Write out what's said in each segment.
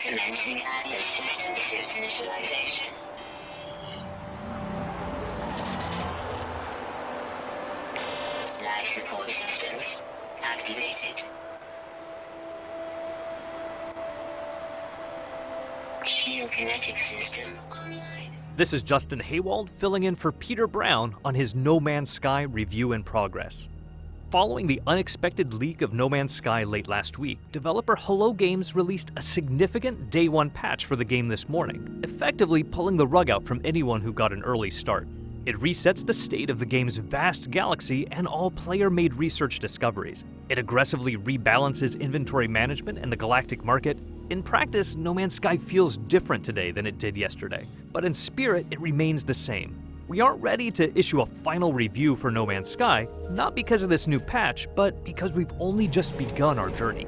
Commencing Atlas system suit initialization. Life support systems activated. Shield kinetic system online. This is Justin Haywald filling in for Peter Brown on his No Man's Sky review in progress. Following the unexpected leak of No Man's Sky late last week, developer Hello Games released a significant Day 1 patch for the game this morning, effectively pulling the rug out from anyone who got an early start. It resets the state of the game's vast galaxy and all player-made research discoveries. It aggressively rebalances inventory management and the galactic market. In practice, No Man's Sky feels different today than it did yesterday, but in spirit, it remains the same. We aren't ready to issue a final review for No Man's Sky, not because of this new patch, but because we've only just begun our journey.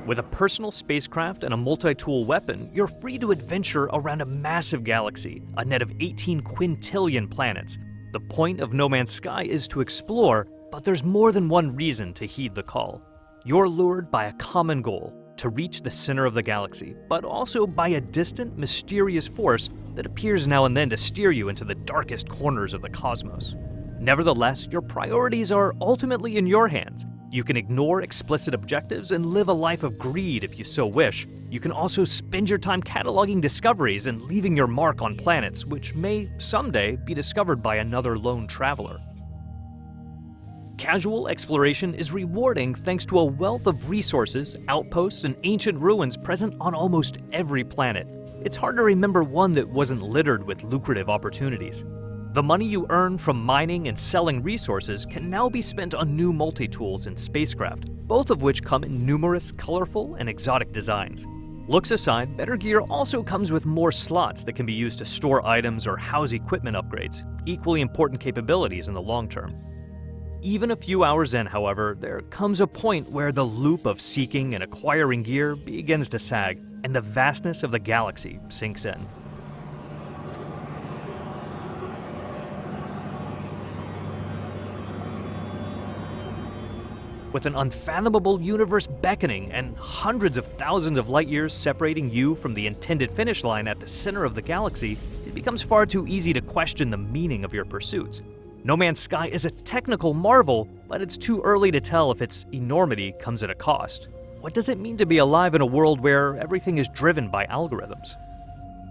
With a personal spacecraft and a multi-tool weapon, you're free to adventure around a massive galaxy, a net of 18 quintillion planets. The point of No Man's Sky is to explore, but there's more than one reason to heed the call. You're lured by a common goal, to reach the center of the galaxy, but also by a distant, mysterious force that appears now and then to steer you into the darkest corners of the cosmos. Nevertheless, your priorities are ultimately in your hands. You can ignore explicit objectives and live a life of greed if you so wish. You can also spend your time cataloging discoveries and leaving your mark on planets, which may someday be discovered by another lone traveler. Casual exploration is rewarding thanks to a wealth of resources, outposts, and ancient ruins present on almost every planet. It's hard to remember one that wasn't littered with lucrative opportunities. The money you earn from mining and selling resources can now be spent on new multi-tools and spacecraft, both of which come in numerous, colorful, and exotic designs. Looks aside, better gear also comes with more slots that can be used to store items or house equipment upgrades, equally important capabilities in the long term. Even a few hours in, however, there comes a point where the loop of seeking and acquiring gear begins to sag, and the vastness of the galaxy sinks in. With an unfathomable universe beckoning and hundreds of thousands of light years separating you from the intended finish line at the center of the galaxy, it becomes far too easy to question the meaning of your pursuits. No Man's Sky is a technical marvel, but it's too early to tell if its enormity comes at a cost. What does it mean to be alive in a world where everything is driven by algorithms?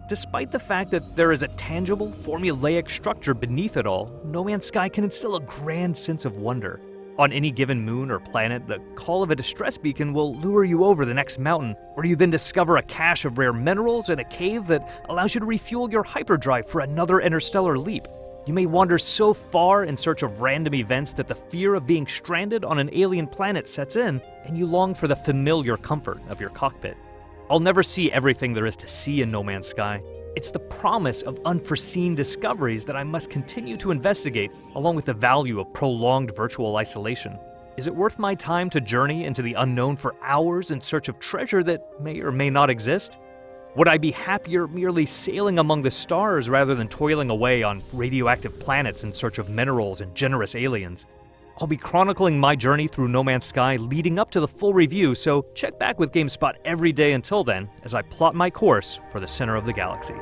Despite the fact that there is a tangible, formulaic structure beneath it all, No Man's Sky can instill a grand sense of wonder. On any given moon or planet, the call of a distress beacon will lure you over the next mountain, where you then discover a cache of rare minerals and a cave that allows you to refuel your hyperdrive for another interstellar leap. You may wander so far in search of random events that the fear of being stranded on an alien planet sets in, and you long for the familiar comfort of your cockpit. I'll never see everything there is to see in No Man's Sky. It's the promise of unforeseen discoveries that I must continue to investigate, along with the value of prolonged virtual isolation. Is it worth my time to journey into the unknown for hours in search of treasure that may or may not exist? Would I be happier merely sailing among the stars rather than toiling away on radioactive planets in search of minerals and generous aliens? I'll be chronicling my journey through No Man's Sky leading up to the full review, so check back with GameSpot every day until then as I plot my course for the center of the galaxy.